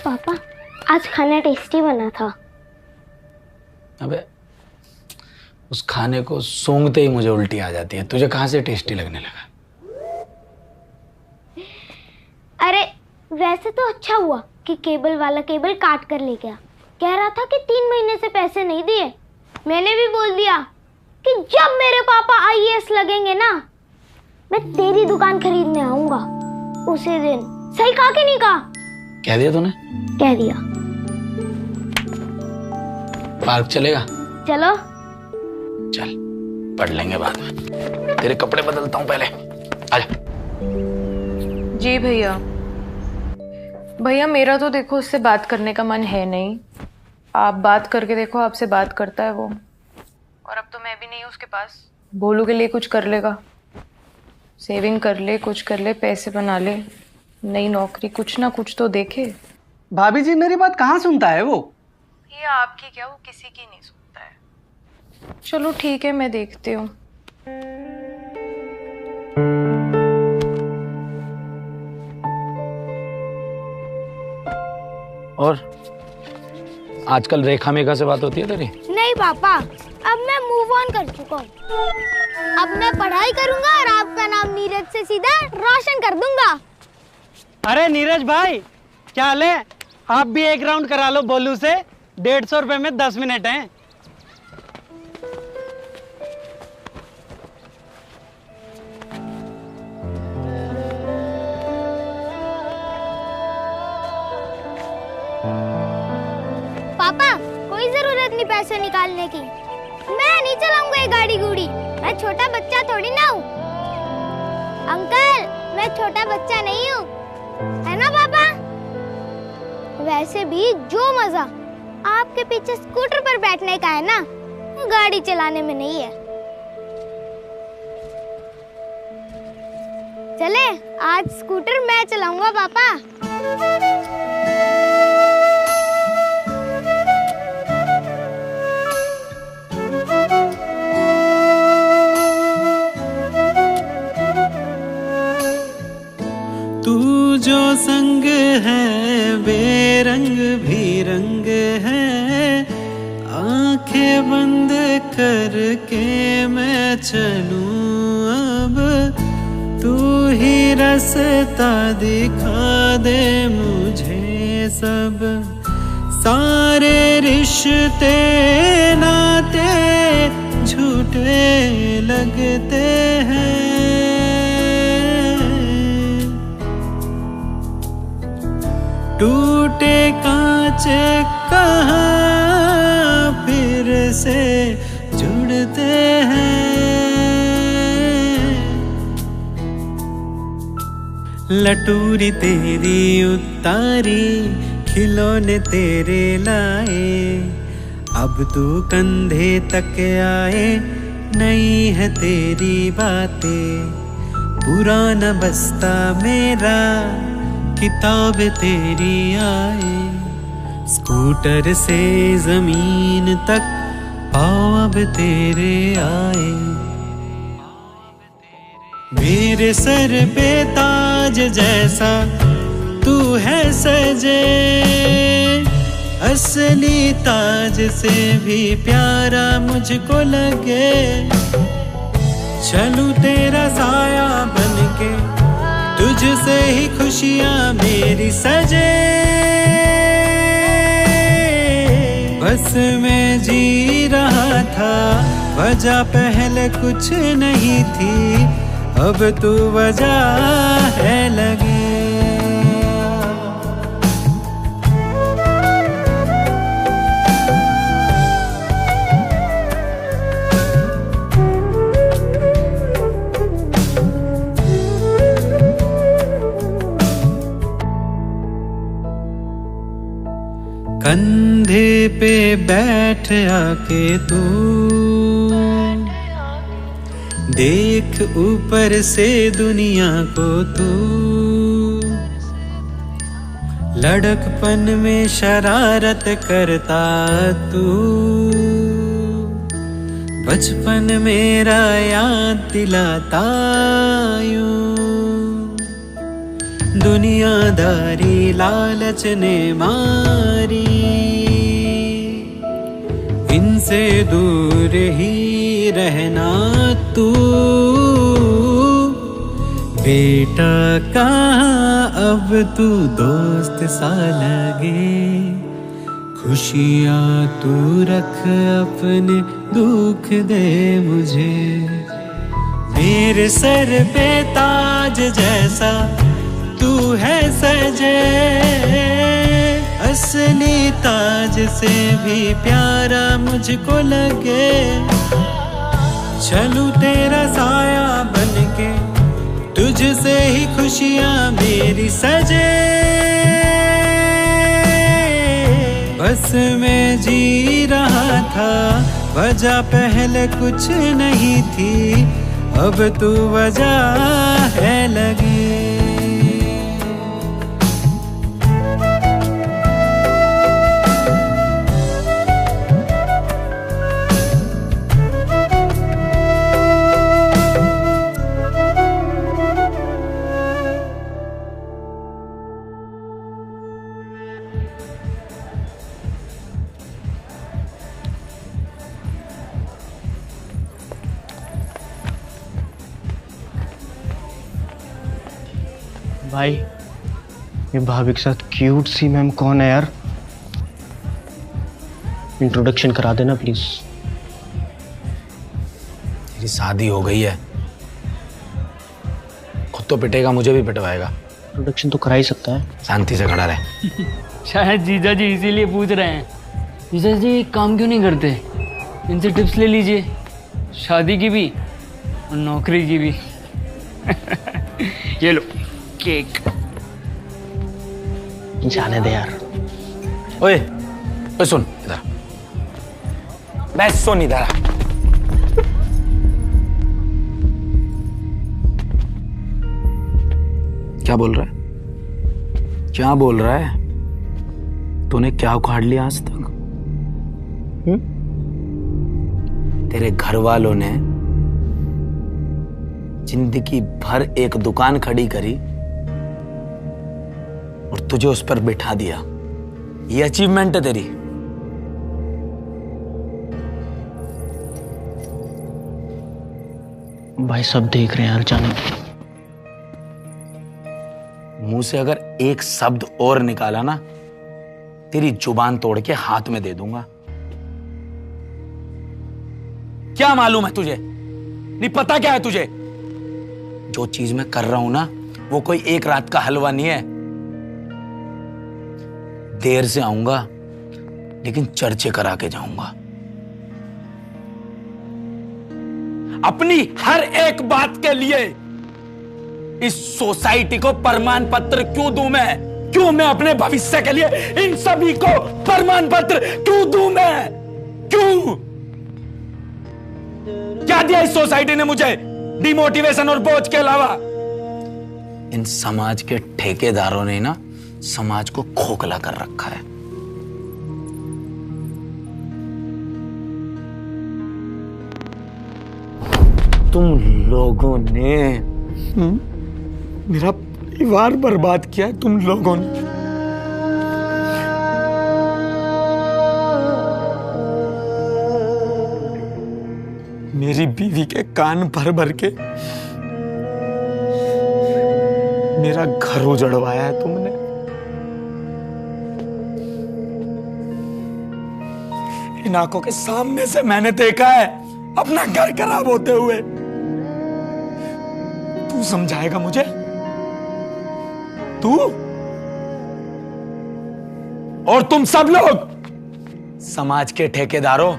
A: पापा, आज खाना टेस्टी बना था।
C: अबे, उस खाने को सूंघते ही मुझे उल्टी आ जाती है। तुझे कहाँ से टेस्टी लगने लगा?
A: अरे वैसे तो अच्छा हुआ कि केबल वाला केबल काट कर ले गया। कह रहा था कि 3 महीने से पैसे नहीं दिए। मैंने भी बोल दिया कि जब मेरे पापा IAS लगेंगे ना, मैं तेरी दुकान खरीदने आऊंगा उसी दिन। सही कहा कि नहीं कहा?
C: कह दिया तूने?
A: कह दिया।
C: पार्क चलेगा?
A: चलो।
C: चल, पढ़ लेंगे बाद में। तेरे कपड़े बदलता हूँ पहले, आजा।
D: जी भैया। भैया मेरा तो देखो उससे बात करने का मन है नहीं। आप बात करके देखो, आपसे बात करता है वो। और अब तो मैं भी नहीं हूँ उसके पास। भोलू के लिए कुछ कर लेगा, सेविंग कर ले, कुछ कर ले, पैसे बना ले, नई नौकरी, कुछ ना कुछ तो देखे।
I: भाभी जी मेरी बात कहाँ सुनता है वो?
D: ये आपकी क्या, वो किसी की नहीं सुनता है। चलो ठीक है, मैं देखती हूँ।
C: और आजकल रेखा मेघा से बात होती है तेरी?
A: नहीं पापा, अब मैं मूव ऑन कर चुका हूँ। अब मैं पढ़ाई करूंगा और आपका नाम नीरज से सीधा रोशन कर दूंगा।
I: अरे नीरज भाई, क्या हाल है? आप भी एक राउंड करा लो बोलू से। 150 रुपए में 10 मिनट हैं।
A: पापा, कोई जरूरत नहीं पैसे निकालने की। मैं नहीं चलाऊंगा ये गाड़ी गुड़ी। मैं छोटा बच्चा थोड़ी ना हूँ। अंकल, मैं छोटा बच्चा नहीं हूँ, है ना पापा? वैसे भी जो मजा आपके पीछे स्कूटर पर बैठने का है ना, वो गाड़ी चलाने में नहीं है। चले, आज स्कूटर मैं चलाऊंगा पापा।
F: तू जो संग है बेरंग भी रंग है, आंखें बंद करके मैं चलूं अब, तू ही रास्ता दिखा दे मुझे सब। सारे रिश्ते नाते झूठे लगते हैं, टूटे कांच कहाँ फिर से जुड़ते हैं। लटूरी तेरी उतारी खिलौने तेरे लाए, अब तू कंधे तक आए, नई है तेरी बातें। पुराना बस्ता मेरा किताब तेरी आए, स्कूटर से जमीन तक पाँव अब तेरे आए। मेरे सर पे ताज जैसा तू है सजे, असली ताज से भी प्यारा मुझको लगे। चलूं तेरा साया बनके, तुझसे ही खुशियां मेरी सजे। बस मैं जी रहा था, वजह पहले कुछ नहीं थी, अब तू वजह है लगे। कंधे पे बैठ आके तू देख ऊपर से दुनिया को तू, लड़कपन में शरारत करता तू, बचपन मेरा याद दिलाता यूं। दुनियादारी लालच ने मारी, इनसे दूर ही रहना तू। बेटा कहाँ अब तू दोस्त सा लगे, खुशियाँ तू रख अपने, दुख दे मुझे। मेरे सर पे ताज जैसा तू है सजे, असली ताज से भी प्यारा मुझको लगे। चलूं तेरा साया बनके, तुझसे ही खुशियां मेरी सजे। बस मैं जी रहा था, वजह पहले कुछ नहीं थी, अब तू वजह है लगी।
E: भाई ये भाभी के साथ क्यूट सी मैम कौन है यार? इंट्रोडक्शन करा देना प्लीज।
C: तेरी शादी हो गई है, खुद तो पिटेगा, मुझे भी पिटवाएगा।
E: इंट्रोडक्शन तो करा ही सकता है।
C: शांति से खड़ा रहे।
H: शायद जीजा जी इसीलिए पूछ रहे हैं। जीजा जी एक काम क्यों नहीं करते, इनसे टिप्स ले लीजिए, शादी की भी और नौकरी की भी। ये लो केक।
E: जाने दे यार।
C: ओए ओए सुन इधर, मैं सुन इधर। क्या बोल रहा है, क्या बोल रहा है? तूने क्या उखाड़ लिया आज तक? तेरे घर वालों ने जिंदगी भर एक दुकान खड़ी करी और तुझे उस पर बिठा दिया, ये अचीवमेंट है तेरी।
E: भाई सब देख रहे हैं यार, जाने।
C: मुंह से अगर एक शब्द और निकाला ना, तेरी जुबान तोड़ के हाथ में दे दूंगा। क्या मालूम है तुझे? नहीं पता क्या है तुझे? जो चीज मैं कर रहा हूं ना, वो कोई एक रात का हलवा नहीं है। देर से आऊंगा, लेकिन चर्चे करा के जाऊंगा। अपनी हर एक बात के लिए इस सोसाइटी को प्रमाण पत्र क्यों दूं मैं? क्यों मैं अपने भविष्य के लिए इन सभी को प्रमाण पत्र क्यों दूं मैं? क्यों? क्या दिया इस सोसाइटी ने मुझे डिमोटिवेशन और बोझ के अलावा? इन समाज के ठेकेदारों ने ना समाज को खोखला कर रखा है। तुम लोगों ने मेरा परिवार बर्बाद किया है। तुम लोगों ने मेरी बीवी के कान भर भर के मेरा घर उजड़वाया है तुमने। इन आंखों के सामने से मैंने देखा है अपना घर खराब होते हुए। तू समझाएगा मुझे? तू और तुम सब लोग, समाज के ठेकेदारों,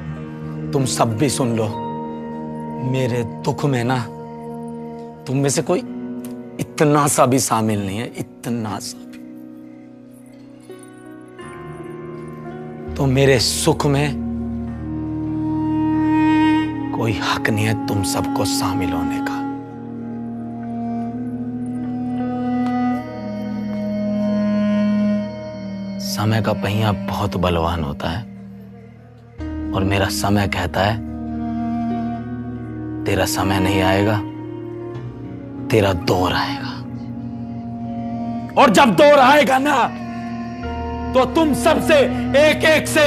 C: तुम सब भी सुन लो। मेरे दुख में ना तुम में से कोई इतना सा भी शामिल नहीं है, इतना सा भी। तो मेरे सुख में कोई हक नहीं है तुम सबको शामिल होने का। समय का पहिया बहुत बलवान होता है और मेरा समय कहता है तेरा समय नहीं आएगा, तेरा दौर आएगा। और जब दौर आएगा ना तो तुम सबसे एक एक से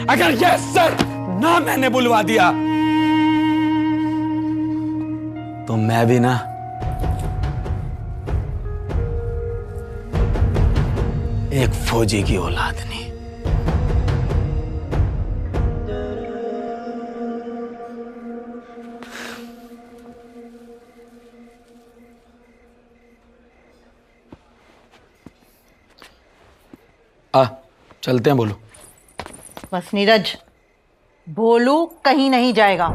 C: अगर ये सर ना मैंने बुलवा दिया तो मैं भी ना एक फौजी की औलाद नहीं। चलते हैं। बोलो।
G: बस नीरज, भोलू कहीं नहीं जाएगा।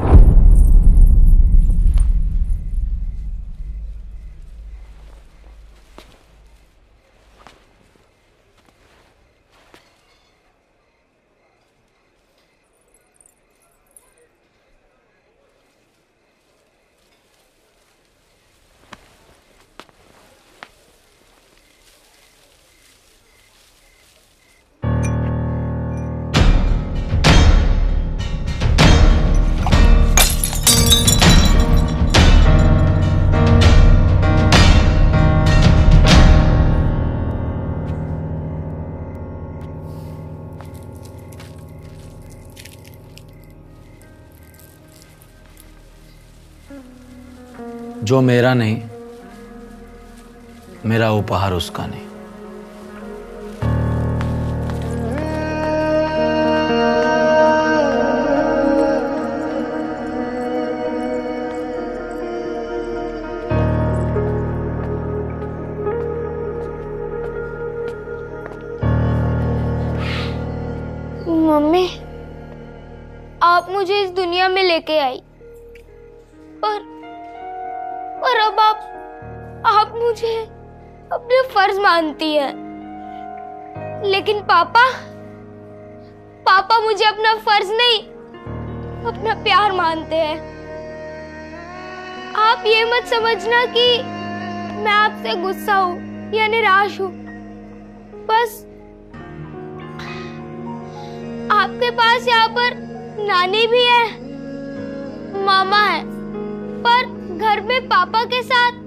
C: जो मेरा नहीं, मेरा उपहार उसका नहीं।
A: मम्मी, आप मुझे इस दुनिया में लेके आई, पर अब आप मुझे अपने फर्ज मानती है, लेकिन पापा मुझे अपना फर्ज नहीं, अपना प्यार मानते हैं। आप ये मत समझना कि मैं आपसे गुस्सा हूँ या निराश हूँ, बस आपके पास यहाँ पर नानी भी है, मामा है, पर घर में पापा के साथ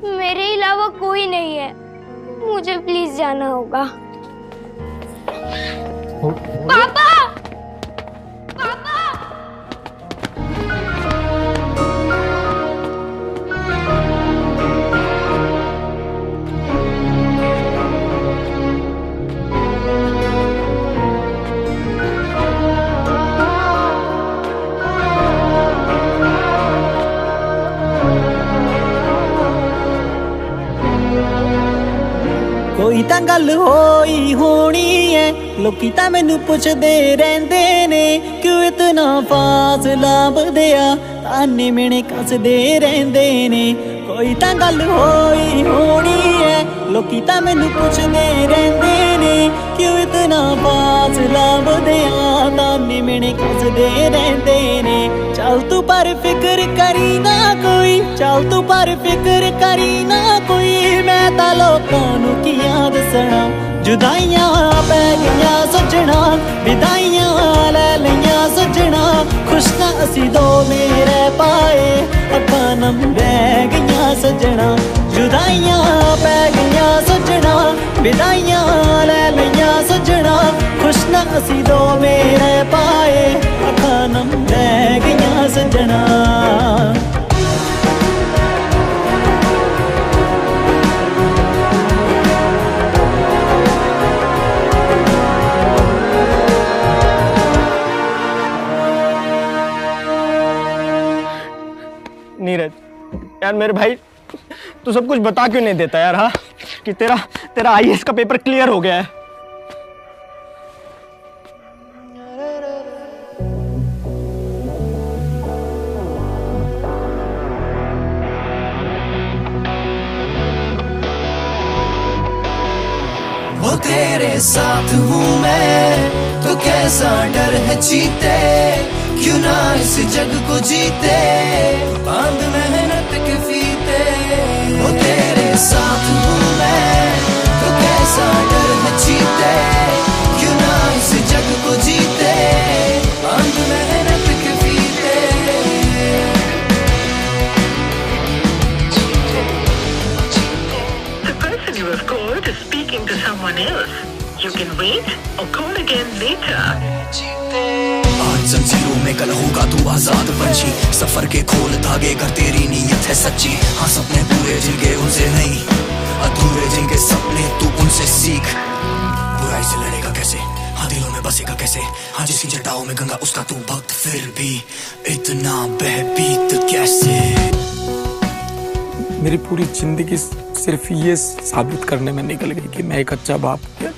A: मेरे अलावा कोई नहीं है। मुझे प्लीज जाना होगा। पापा! पापा!
F: कोई तां गल होई होनी है लोकी तां मैनू पुछदे रहंदे ने क्यों इतना फासला बधया ताने मेने कसदे रहंदे ने कोई तां गल होई होनी है लोकी तां मैनू पुछदे रहंदे ने क्यों इतना फासला बधया ताने मेने कसदे रहंदे ने चल तू पर फिक्र करी ना कोई चल तू पर फिक्र करी ना कोई मैं तां लोकां नू कियां दसना जुदाइयां पै गईयां सजना विदाइयां ले लईयां सजना खुश ना असी दो मेरे पाए अखां नम रह गईयां सजना जुदाइयां पै गईयां सजना विदाइयां ले लईयां सजना खुश ना असी दो मेरे पाए अखां नम रह गईयां सजना
E: नीरज यार मेरे भाई तू सब कुछ बता क्यों नहीं देता यार हाँ कि तेरा आईएएस का पेपर क्लियर हो गया है।
F: वो तेरे साथ हूँ मैं तो कैसा डर है चीते क्यों ना इस जग को जीते बांध मेहनत के फीते वो तेरे साथ हूँ मैं तो कैसा डर है चीते क्यों ना इस जग को जीते बांध मेहनत के फीते
M: The person you have called is speaking to someone else. You can wait or call again later.
F: आज जंजीरों में कल होगा तू आजाद पंछी सफर के खोल धागे कर तेरी नीयत है सच्ची हाँ सपने पूरे जिनके उनसे नहीं अधूरे जिनके सपने तू उनसे सीख बुराई से लड़ेगा कैसे हाँ दिलों में बसेगा कैसे हाँ जिसकी जटाओं में गंगा उसका तू भक्त फिर भी इतना बहबीत कैसे
C: मेरी पूरी जिंदगी सिर्फ ये साबित करने में निकल गई कि मैं एक अच्छा बाप हूँ।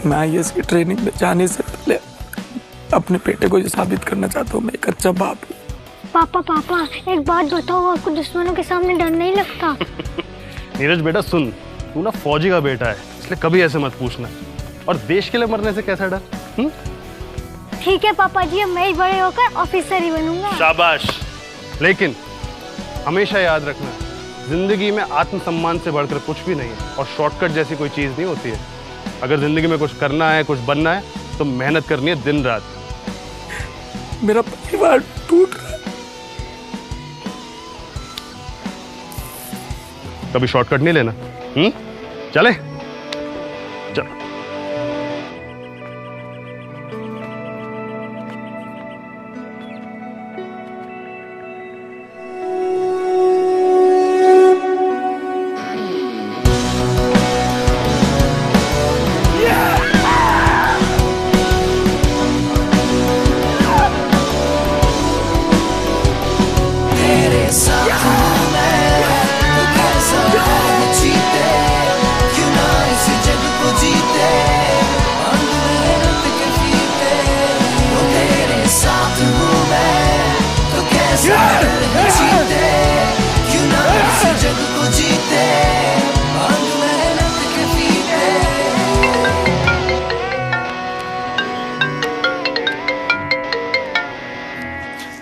C: मैं आईएएस की ट्रेनिंग में जाने से पहले अपने बेटे को ये साबित करना चाहता हूँ मैं एक अच्छा बाप हूँ।
A: पापा एक बात बताओ आपको दुश्मनों के सामने डर नहीं लगता?
N: नीरज बेटा सुन तू ना फौजी का बेटा है इसलिए कभी ऐसे मत पूछना और देश के लिए मरने से कैसा डर।
A: ठीक है पापा जी अब मैं ही बड़े होकर ऑफिसर ही बनूंगा।
N: शाबाश लेकिन हमेशा याद रखना जिंदगी में आत्मसम्मान से बढ़कर कुछ भी नहीं है और शॉर्टकट जैसी कोई चीज नहीं होती है। अगर जिंदगी में कुछ करना है कुछ बनना है तो मेहनत करनी है दिन रात।
C: मेरा परिवार टूट रहा है।
N: कभी शॉर्टकट नहीं लेना। चले चल।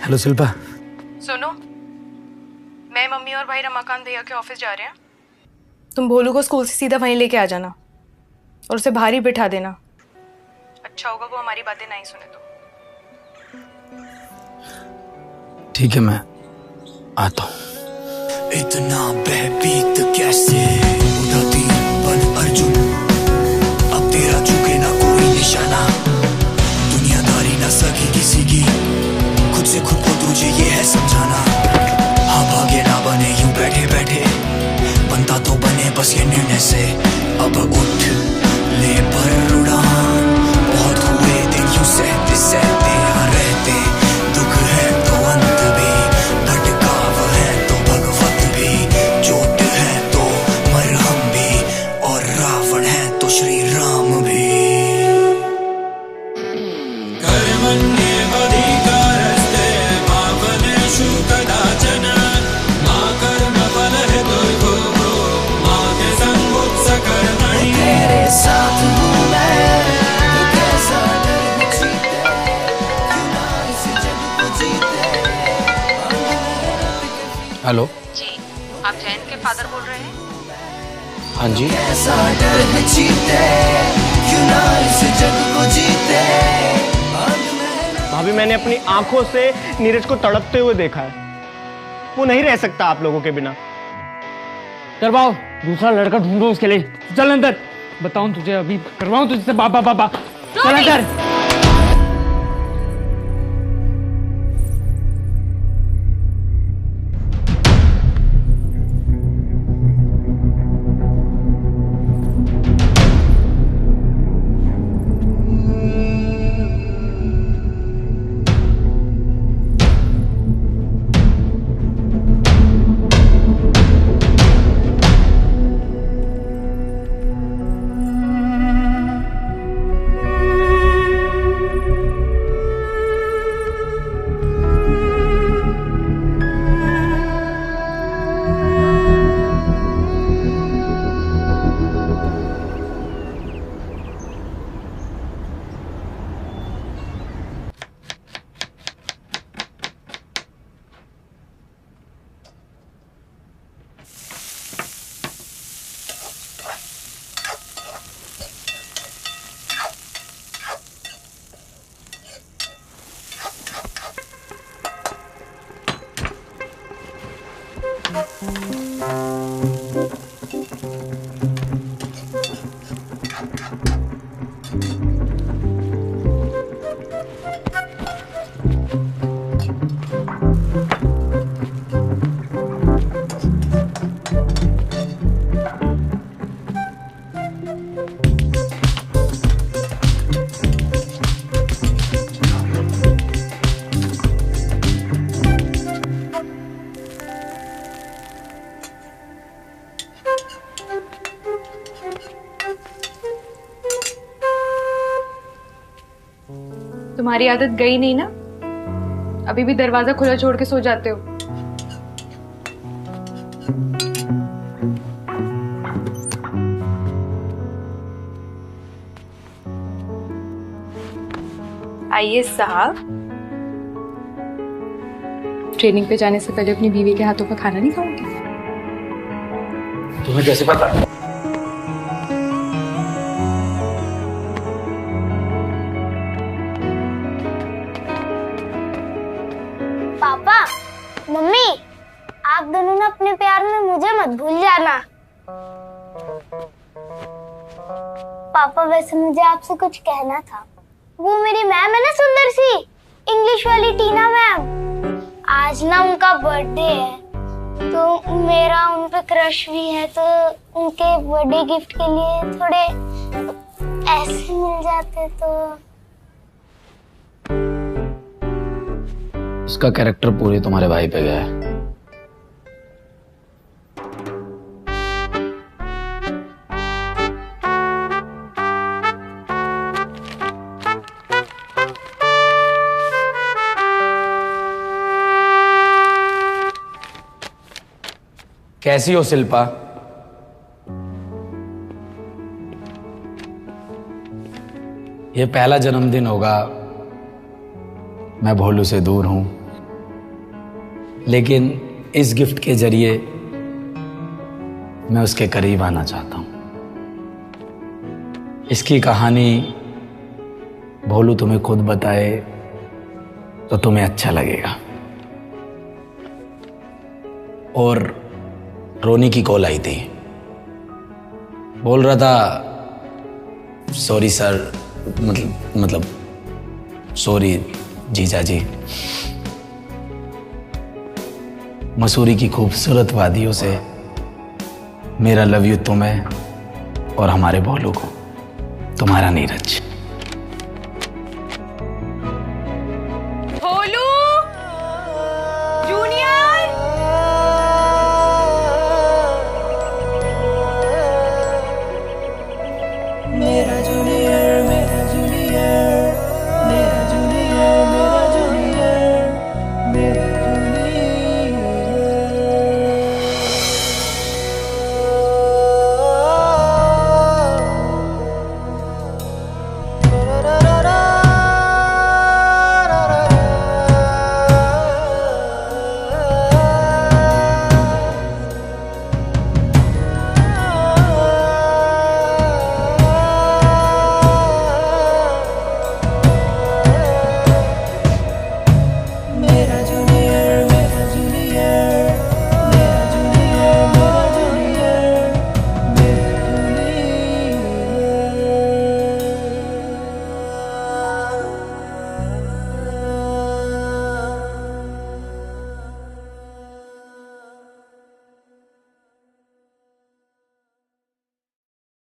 C: हेलो शिल्पा।
D: सुनो मैं मम्मी और भाई रमाकांत भैया के ऑफिस जा रहे हैं। तुम भोलू को स्कूल से सीधा वहीं लेके आ जाना और उसे बाहर ही बिठा देना। अच्छा होगा वो हमारी बातें नहीं सुने तो।
C: ठीक है मैं आता हूँ।
F: इतना बहबीत कैसे उड़ाती बन अर्जुन अब तेरा झुके ना कोई निशाना दुनियादारी ना सकी किसी की खुद से खुद को तुझे ये है समझाना हाँ भागे ना बने यूं बैठे बैठे बनता तो बने बस ये निर्णय से अब उठ ले पर उड़ान बहुत हुए दिन यूं सहते सहते यहाँ रहते दुख है तो अंत भी भटकाव है तो भगवत भी चोट है तो
C: हेलो
L: जी, आप जैन के फादर बोल रहे हैं?
C: हाँ जी।
F: ऐसा डर है जीते, क्यों ना इस जग को जीते।
E: भाभी मैंने अपनी आंखों से नीरज को तड़पते हुए देखा है, वो नहीं रह सकता आप लोगों के बिना।
H: करवाओ, दूसरा लड़का ढूंढो उसके लिए। चल अंदर, बताऊं तुझे, अभी करवाऊं तुझसे बाबा बाबा। चल अंदर।
D: तुम्हारी आदत गई नहीं ना? अभी भी दरवाजा खुला छोड़ के सो जाते हो। आईएएस साहब, ट्रेनिंग पे जाने से पहले अपनी बीवी के हाथों का खाना नहीं खाओगे?
C: तुम्हें कैसे पता?
A: पापा, मम्मी, आप दोनों ना अपने प्यार में मुझे मत भूल जाना। पापा वैसे मुझे आपसे कुछ कहना था। वो मेरी मैम है ना, सुंदर सी, इंग्लिश वाली टीना मैम, आज ना उनका बर्थडे है, तो मेरा उन पे क्रश भी है, तो उनके बर्थडे गिफ्ट के लिए थोड़े ऐसे मिल जाते तो।
C: इसका कैरेक्टर पूरे तुम्हारे भाई पे गया है। कैसी हो शिल्पा? ये पहला जन्मदिन होगा, मैं भोलू से दूर हूं, लेकिन इस गिफ्ट के जरिए मैं उसके करीब आना चाहता हूं। इसकी कहानी भोलू तुम्हें खुद बताए तो तुम्हें अच्छा लगेगा। और रोनी की कॉल आई थी, बोल रहा था सॉरी सर, मतलब सॉरी जीजा जी, मसूरी की खूबसूरत वादियों से मेरा लव यू तुम्हें और हमारे भोलू को, तुम्हारा नीरज।